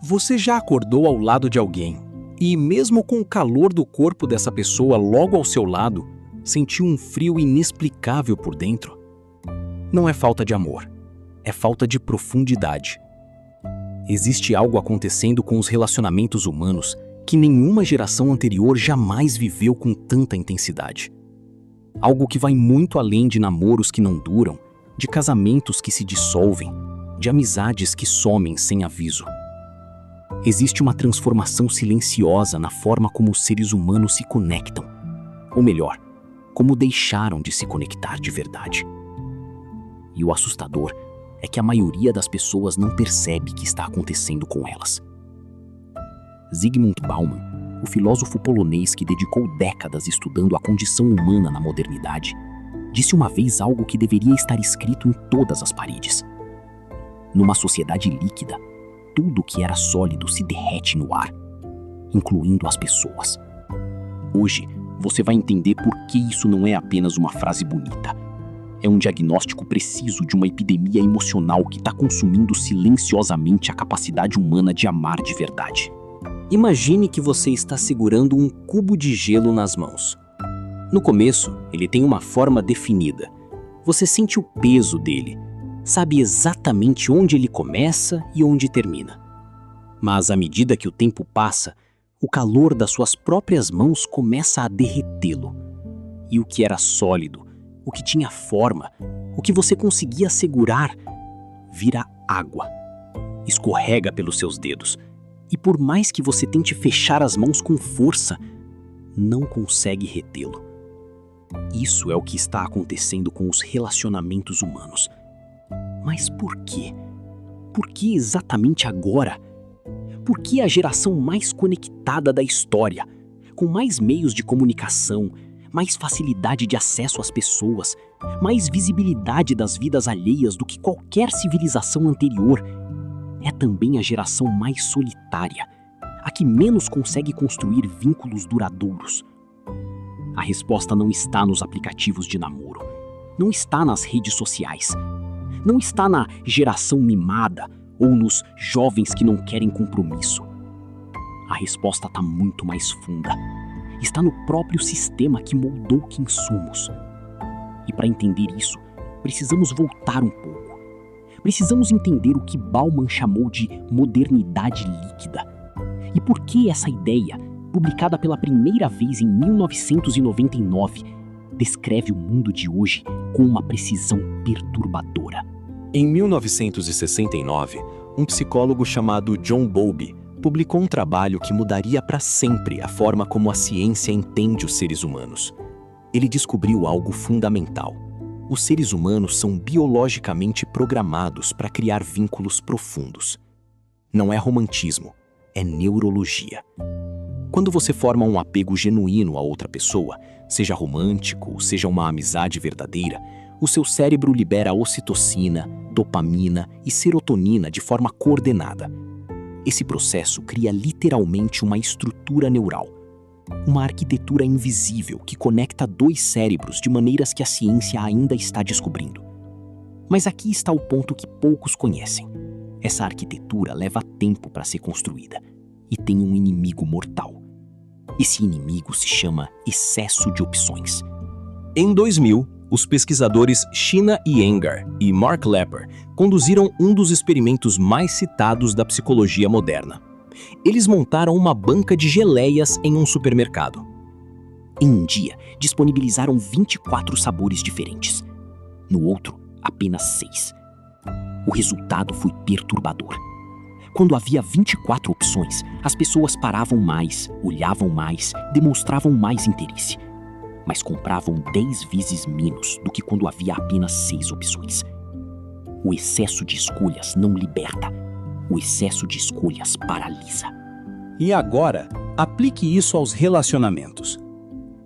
Você já acordou ao lado de alguém e, mesmo com o calor do corpo dessa pessoa logo ao seu lado, sentiu um frio inexplicável por dentro? Não é falta de amor, é falta de profundidade. Existe algo acontecendo com os relacionamentos humanos que nenhuma geração anterior jamais viveu com tanta intensidade. Algo que vai muito além de namoros que não duram, de casamentos que se dissolvem, de amizades que somem sem aviso. Existe uma transformação silenciosa na forma como os seres humanos se conectam. Ou melhor, como deixaram de se conectar de verdade. E o assustador é que a maioria das pessoas não percebe que está acontecendo com elas. Zygmunt Bauman, o filósofo polonês que dedicou décadas estudando a condição humana na modernidade, disse uma vez algo que deveria estar escrito em todas as paredes. Numa sociedade líquida, tudo que era sólido se derrete no ar, incluindo as pessoas. Hoje, você vai entender por que isso não é apenas uma frase bonita. É um diagnóstico preciso de uma epidemia emocional que está consumindo silenciosamente a capacidade humana de amar de verdade. Imagine que você está segurando um cubo de gelo nas mãos. No começo, ele tem uma forma definida. Você sente o peso dele, sabe exatamente onde ele começa e onde termina. Mas à medida que o tempo passa, o calor das suas próprias mãos começa a derretê-lo. E o que era sólido, o que tinha forma, o que você conseguia segurar, vira água. Escorrega pelos seus dedos. E por mais que você tente fechar as mãos com força, não consegue retê-lo. Isso é o que está acontecendo com os relacionamentos humanos. Mas por quê? Por que exatamente agora? Por que a geração mais conectada da história, com mais meios de comunicação, mais facilidade de acesso às pessoas, mais visibilidade das vidas alheias do que qualquer civilização anterior, é também a geração mais solitária, a que menos consegue construir vínculos duradouros? A resposta não está nos aplicativos de namoro, não está nas redes sociais, não está na geração mimada ou nos jovens que não querem compromisso. A resposta está muito mais funda. Está no próprio sistema que moldou quem somos. E para entender isso, precisamos voltar um pouco. Precisamos entender o que Bauman chamou de modernidade líquida. E por que essa ideia, publicada pela primeira vez em 1999, descreve o mundo de hoje com uma precisão perturbadora. Em 1969, um psicólogo chamado John Bowlby publicou um trabalho que mudaria para sempre a forma como a ciência entende os seres humanos. Ele descobriu algo fundamental. Os seres humanos são biologicamente programados para criar vínculos profundos. Não é romantismo, é neurologia. Quando você forma um apego genuíno a outra pessoa, seja romântico, seja uma amizade verdadeira, o seu cérebro libera ocitocina, dopamina e serotonina de forma coordenada. Esse processo cria literalmente uma estrutura neural, uma arquitetura invisível que conecta dois cérebros de maneiras que a ciência ainda está descobrindo. Mas aqui está o ponto que poucos conhecem. Essa arquitetura leva tempo para ser construída e tem um inimigo mortal. Esse inimigo se chama excesso de opções. Em 2000, os pesquisadores Sheena Iyengar e Mark Lepper conduziram um dos experimentos mais citados da psicologia moderna. Eles montaram uma banca de geleias em um supermercado. Em um dia, disponibilizaram 24 sabores diferentes. No outro, apenas 6. O resultado foi perturbador. Quando havia 24 opções, as pessoas paravam mais, olhavam mais, demonstravam mais interesse. Mas compravam 10 vezes menos do que quando havia apenas 6 opções. O excesso de escolhas não liberta. O excesso de escolhas paralisa. E agora, aplique isso aos relacionamentos.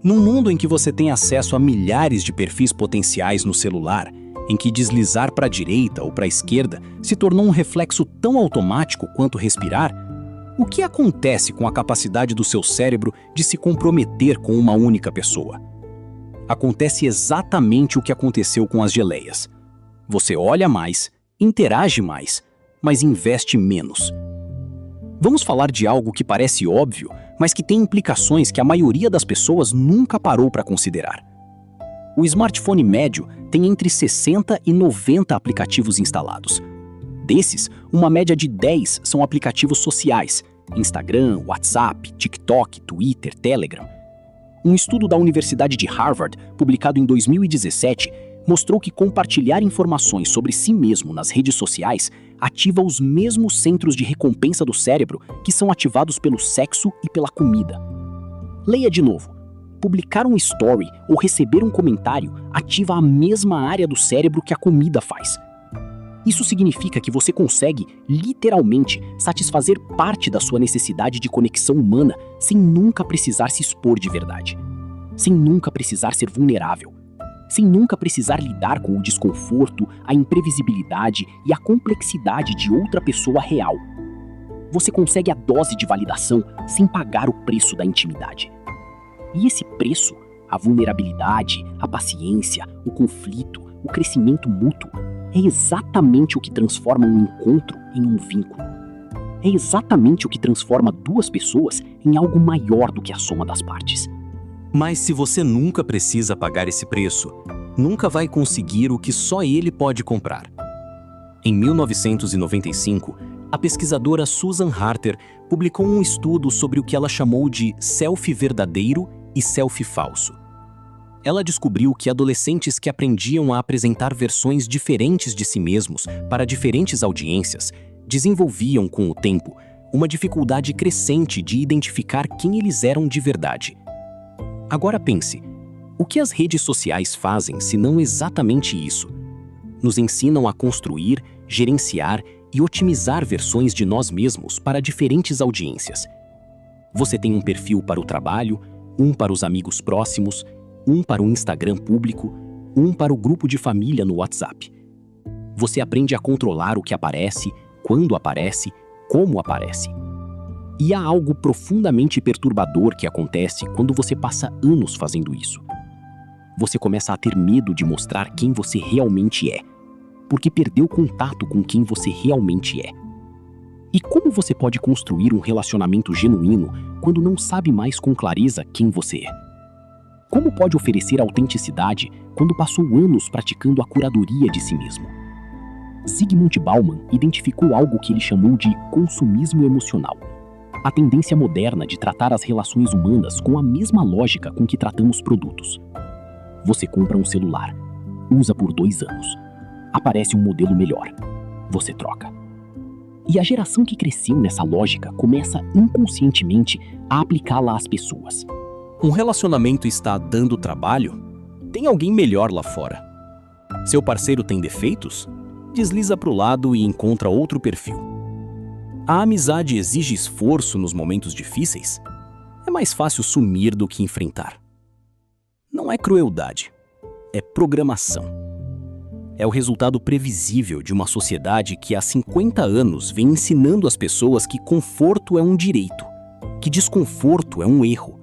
Num mundo em que você tem acesso a milhares de perfis potenciais no celular, em que deslizar para a direita ou para a esquerda se tornou um reflexo tão automático quanto respirar, o que acontece com a capacidade do seu cérebro de se comprometer com uma única pessoa? Acontece exatamente o que aconteceu com as geleias. Você olha mais, interage mais, mas investe menos. Vamos falar de algo que parece óbvio, mas que tem implicações que a maioria das pessoas nunca parou para considerar. O smartphone médio tem entre 60 e 90 aplicativos instalados. Desses, uma média de 10 são aplicativos sociais: Instagram, WhatsApp, TikTok, Twitter, Telegram. Um estudo da Universidade de Harvard, publicado em 2017, mostrou que compartilhar informações sobre si mesmo nas redes sociais ativa os mesmos centros de recompensa do cérebro que são ativados pelo sexo e pela comida. Leia de novo. Publicar um story ou receber um comentário ativa a mesma área do cérebro que a comida faz. Isso significa que você consegue, literalmente, satisfazer parte da sua necessidade de conexão humana sem nunca precisar se expor de verdade, sem nunca precisar ser vulnerável, sem nunca precisar lidar com o desconforto, a imprevisibilidade e a complexidade de outra pessoa real. Você consegue a dose de validação sem pagar o preço da intimidade. E esse preço, a vulnerabilidade, a paciência, o conflito, o crescimento mútuo, é exatamente o que transforma um encontro em um vínculo. É exatamente o que transforma duas pessoas em algo maior do que a soma das partes. Mas se você nunca precisa pagar esse preço, nunca vai conseguir o que só ele pode comprar. Em 1995, a pesquisadora Susan Harter publicou um estudo sobre o que ela chamou de selfie verdadeiro e selfie falso. Ela descobriu que adolescentes que aprendiam a apresentar versões diferentes de si mesmos para diferentes audiências desenvolviam, com o tempo, uma dificuldade crescente de identificar quem eles eram de verdade. Agora pense, o que as redes sociais fazem se não exatamente isso? Nos ensinam a construir, gerenciar e otimizar versões de nós mesmos para diferentes audiências. Você tem um perfil para o trabalho, um para os amigos próximos, um para o Instagram público, um para o grupo de família no WhatsApp. Você aprende a controlar o que aparece, quando aparece, como aparece. E há algo profundamente perturbador que acontece quando você passa anos fazendo isso. Você começa a ter medo de mostrar quem você realmente é, porque perdeu contato com quem você realmente é. E como você pode construir um relacionamento genuíno quando não sabe mais com clareza quem você é? Como pode oferecer autenticidade quando passou anos praticando a curadoria de si mesmo? Zygmunt Bauman identificou algo que ele chamou de consumismo emocional, a tendência moderna de tratar as relações humanas com a mesma lógica com que tratamos produtos. Você compra um celular, usa por 2 anos, aparece um modelo melhor, você troca. E a geração que cresceu nessa lógica começa inconscientemente a aplicá-la às pessoas. Um relacionamento está dando trabalho? Tem alguém melhor lá fora. Seu parceiro tem defeitos? Desliza para o lado e encontra outro perfil. A amizade exige esforço nos momentos difíceis? É mais fácil sumir do que enfrentar. Não é crueldade, é programação. É o resultado previsível de uma sociedade que há 50 anos vem ensinando às pessoas que conforto é um direito, que desconforto é um erro,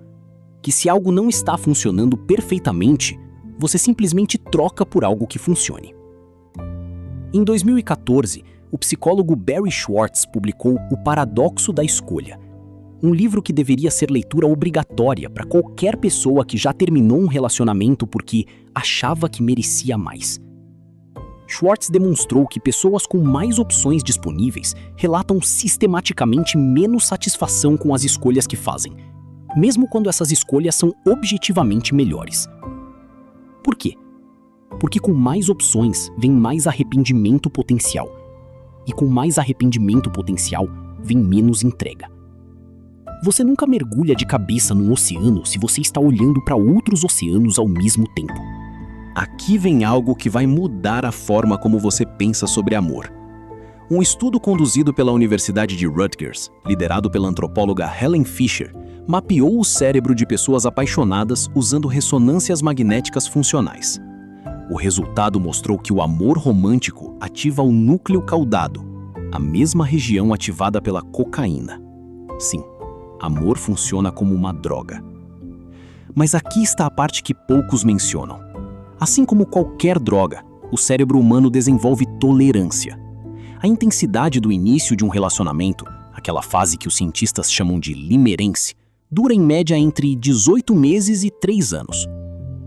que se algo não está funcionando perfeitamente, você simplesmente troca por algo que funcione. Em 2014, o psicólogo Barry Schwartz publicou O Paradoxo da Escolha, um livro que deveria ser leitura obrigatória para qualquer pessoa que já terminou um relacionamento porque achava que merecia mais. Schwartz demonstrou que pessoas com mais opções disponíveis relatam sistematicamente menos satisfação com as escolhas que fazem, mesmo quando essas escolhas são objetivamente melhores. Por quê? Porque com mais opções vem mais arrependimento potencial. E com mais arrependimento potencial vem menos entrega. Você nunca mergulha de cabeça num oceano se você está olhando para outros oceanos ao mesmo tempo. Aqui vem algo que vai mudar a forma como você pensa sobre amor. Um estudo conduzido pela Universidade de Rutgers, liderado pela antropóloga Helen Fisher, mapeou o cérebro de pessoas apaixonadas usando ressonâncias magnéticas funcionais. O resultado mostrou que o amor romântico ativa o núcleo caudado, a mesma região ativada pela cocaína. Sim, amor funciona como uma droga. Mas aqui está a parte que poucos mencionam. Assim como qualquer droga, o cérebro humano desenvolve tolerância. A intensidade do início de um relacionamento, aquela fase que os cientistas chamam de limerense, dura em média entre 18 meses e 3 anos.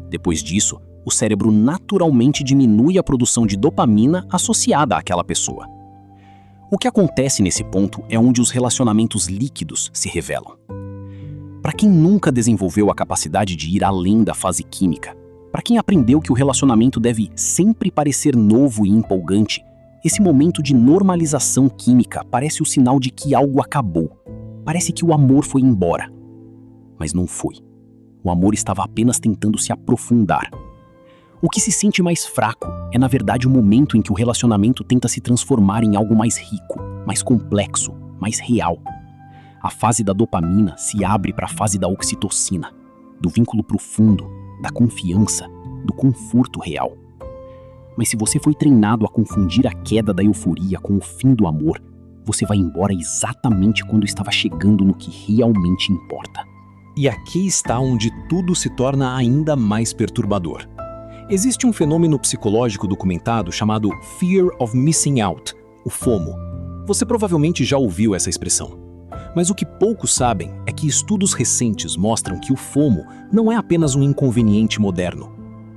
Depois disso, o cérebro naturalmente diminui a produção de dopamina associada àquela pessoa. O que acontece nesse ponto é onde os relacionamentos líquidos se revelam. Para quem nunca desenvolveu a capacidade de ir além da fase química, para quem aprendeu que o relacionamento deve sempre parecer novo e empolgante, esse momento de normalização química parece o sinal de que algo acabou. Parece que o amor foi embora. Mas não foi. O amor estava apenas tentando se aprofundar. O que se sente mais fraco é, na verdade, o momento em que o relacionamento tenta se transformar em algo mais rico, mais complexo, mais real. A fase da dopamina se abre para a fase da oxitocina, do vínculo profundo, da confiança, do conforto real. Mas se você foi treinado a confundir a queda da euforia com o fim do amor, você vai embora exatamente quando estava chegando no que realmente importa. E aqui está onde tudo se torna ainda mais perturbador. Existe um fenômeno psicológico documentado chamado Fear of Missing Out, o FOMO. Você provavelmente já ouviu essa expressão. Mas o que poucos sabem é que estudos recentes mostram que o FOMO não é apenas um inconveniente moderno.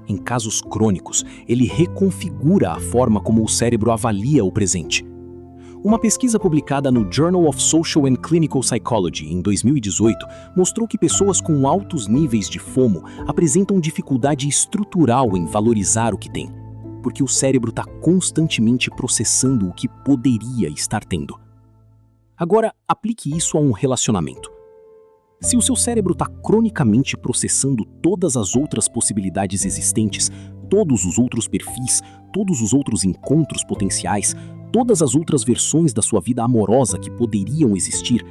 Em casos crônicos, ele reconfigura a forma como o cérebro avalia o presente. Uma pesquisa publicada no Journal of Social and Clinical Psychology em 2018 mostrou que pessoas com altos níveis de FOMO apresentam dificuldade estrutural em valorizar o que têm, porque o cérebro está constantemente processando o que poderia estar tendo. Agora, aplique isso a um relacionamento. Se o seu cérebro está cronicamente processando todas as outras possibilidades existentes, todos os outros perfis, todos os outros encontros potenciais, todas as outras versões da sua vida amorosa que poderiam existir,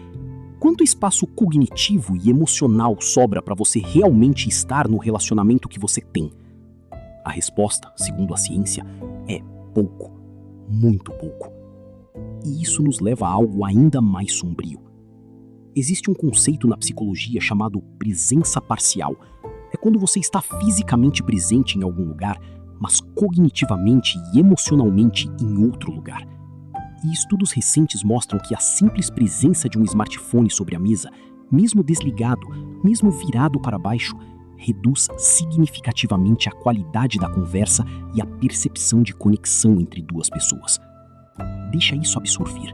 quanto espaço cognitivo e emocional sobra para você realmente estar no relacionamento que você tem? A resposta, segundo a ciência, é pouco, muito pouco. E isso nos leva a algo ainda mais sombrio. Existe um conceito na psicologia chamado presença parcial. É quando você está fisicamente presente em algum lugar, mas cognitivamente e emocionalmente em outro lugar. E estudos recentes mostram que a simples presença de um smartphone sobre a mesa, mesmo desligado, mesmo virado para baixo, reduz significativamente a qualidade da conversa e a percepção de conexão entre duas pessoas. Deixa isso absorver.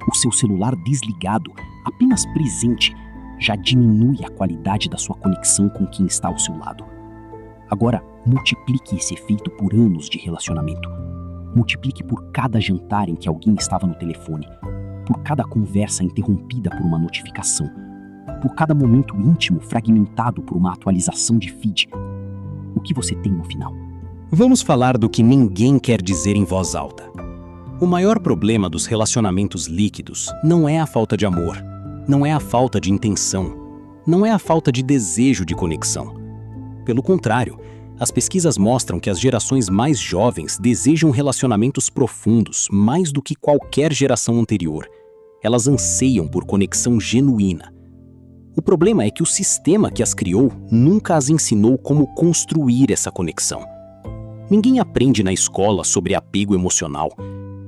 O seu celular desligado, apenas presente, já diminui a qualidade da sua conexão com quem está ao seu lado. Agora, multiplique esse efeito por anos de relacionamento. Multiplique por cada jantar em que alguém estava no telefone, por cada conversa interrompida por uma notificação, por cada momento íntimo fragmentado por uma atualização de feed. O que você tem no final? Vamos falar do que ninguém quer dizer em voz alta. O maior problema dos relacionamentos líquidos não é a falta de amor, não é a falta de intenção, não é a falta de desejo de conexão. Pelo contrário, as pesquisas mostram que as gerações mais jovens desejam relacionamentos profundos mais do que qualquer geração anterior. Elas anseiam por conexão genuína. O problema é que o sistema que as criou nunca as ensinou como construir essa conexão. Ninguém aprende na escola sobre apego emocional.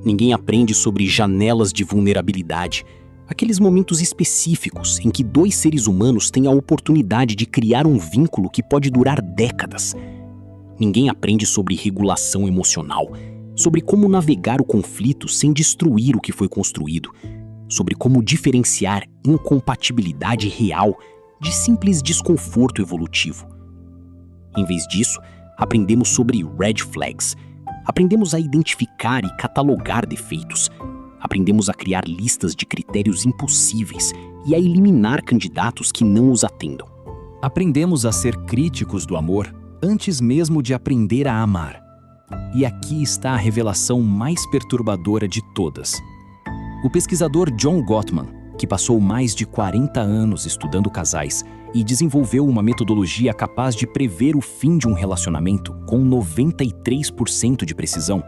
Ninguém aprende sobre janelas de vulnerabilidade, aqueles momentos específicos em que dois seres humanos têm a oportunidade de criar um vínculo que pode durar décadas. Ninguém aprende sobre regulação emocional, sobre como navegar o conflito sem destruir o que foi construído, sobre como diferenciar incompatibilidade real de simples desconforto evolutivo. Em vez disso, aprendemos sobre red flags. Aprendemos a identificar e catalogar defeitos. Aprendemos a criar listas de critérios impossíveis e a eliminar candidatos que não os atendam. Aprendemos a ser críticos do amor antes mesmo de aprender a amar. E aqui está a revelação mais perturbadora de todas. O pesquisador John Gottman, que passou mais de 40 anos estudando casais e desenvolveu uma metodologia capaz de prever o fim de um relacionamento com 93% de precisão,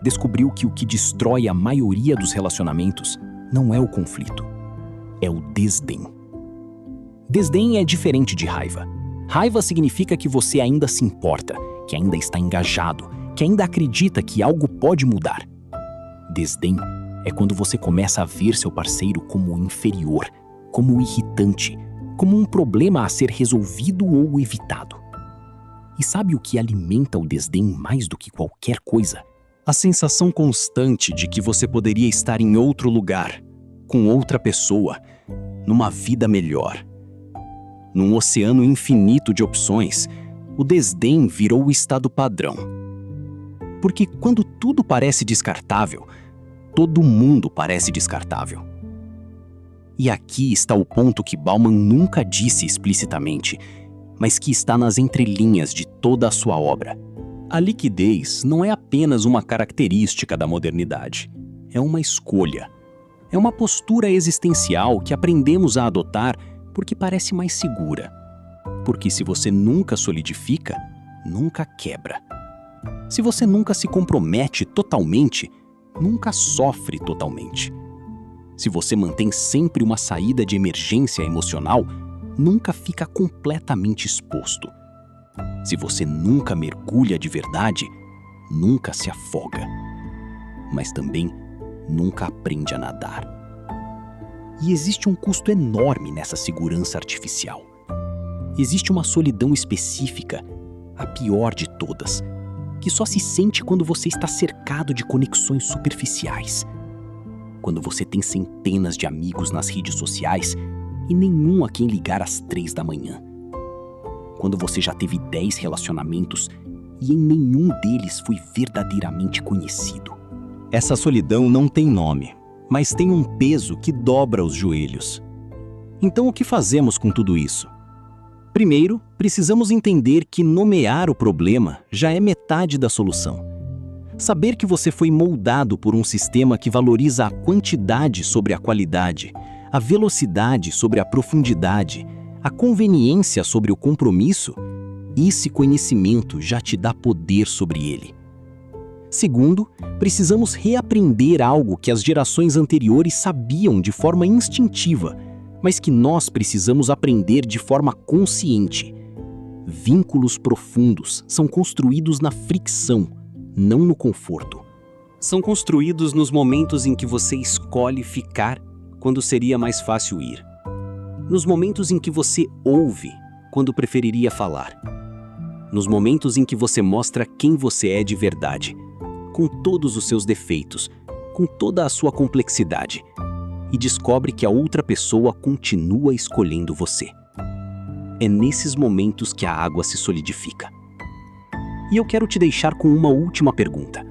descobriu que o que destrói a maioria dos relacionamentos não é o conflito, é o desdém. Desdém é diferente de raiva. Raiva significa que você ainda se importa, que ainda está engajado, que ainda acredita que algo pode mudar. Desdém é quando você começa a ver seu parceiro como inferior, como irritante, como um problema a ser resolvido ou evitado. E sabe o que alimenta o desdém mais do que qualquer coisa? A sensação constante de que você poderia estar em outro lugar, com outra pessoa, numa vida melhor. Num oceano infinito de opções, o desdém virou o estado padrão. Porque quando tudo parece descartável, todo mundo parece descartável. E aqui está o ponto que Bauman nunca disse explicitamente, mas que está nas entrelinhas de toda a sua obra. A liquidez não é apenas uma característica da modernidade. É uma escolha. É uma postura existencial que aprendemos a adotar porque parece mais segura. Porque se você nunca solidifica, nunca quebra. Se você nunca se compromete totalmente, nunca sofre totalmente. Se você mantém sempre uma saída de emergência emocional, nunca fica completamente exposto. Se você nunca mergulha de verdade, nunca se afoga. Mas também nunca aprende a nadar. E existe um custo enorme nessa segurança artificial. Existe uma solidão específica, a pior de todas, que só se sente quando você está cercado de conexões superficiais. Quando você tem centenas de amigos nas redes sociais e nenhum a quem ligar às 3 da manhã. Quando você já teve 10 relacionamentos e em nenhum deles foi verdadeiramente conhecido. Essa solidão não tem nome, mas tem um peso que dobra os joelhos. Então o que fazemos com tudo isso? Primeiro, precisamos entender que nomear o problema já é metade da solução. Saber que você foi moldado por um sistema que valoriza a quantidade sobre a qualidade, a velocidade sobre a profundidade, a conveniência sobre o compromisso, esse conhecimento já te dá poder sobre ele. Segundo, precisamos reaprender algo que as gerações anteriores sabiam de forma instintiva, mas que nós precisamos aprender de forma consciente. Vínculos profundos são construídos na fricção, não no conforto. São construídos nos momentos em que você escolhe ficar quando seria mais fácil ir. Nos momentos em que você ouve quando preferiria falar. Nos momentos em que você mostra quem você é de verdade, com todos os seus defeitos, com toda a sua complexidade, e descobre que a outra pessoa continua escolhendo você. É nesses momentos que a água se solidifica. E eu quero te deixar com uma última pergunta.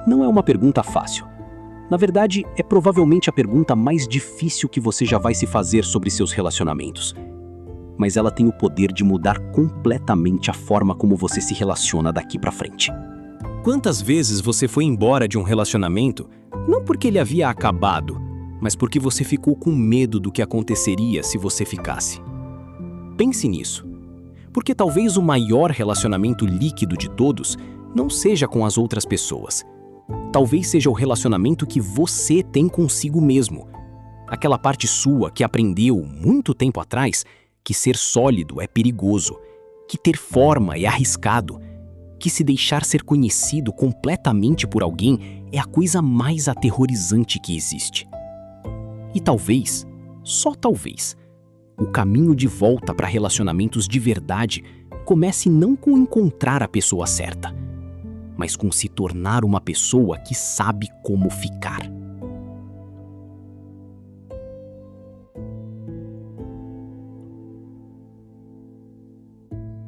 Não é uma pergunta fácil. Na verdade, é provavelmente a pergunta mais difícil que você já vai se fazer sobre seus relacionamentos. Mas ela tem o poder de mudar completamente a forma como você se relaciona daqui pra frente. Quantas vezes você foi embora de um relacionamento, não porque ele havia acabado, mas porque você ficou com medo do que aconteceria se você ficasse? Pense nisso. Porque talvez o maior relacionamento líquido de todos não seja com as outras pessoas. Talvez seja o relacionamento que você tem consigo mesmo. Aquela parte sua que aprendeu, muito tempo atrás, que ser sólido é perigoso, que ter forma é arriscado, que se deixar ser conhecido completamente por alguém é a coisa mais aterrorizante que existe. E talvez, só talvez, o caminho de volta para relacionamentos de verdade comece não com encontrar a pessoa certa, mas com se tornar uma pessoa que sabe como ficar.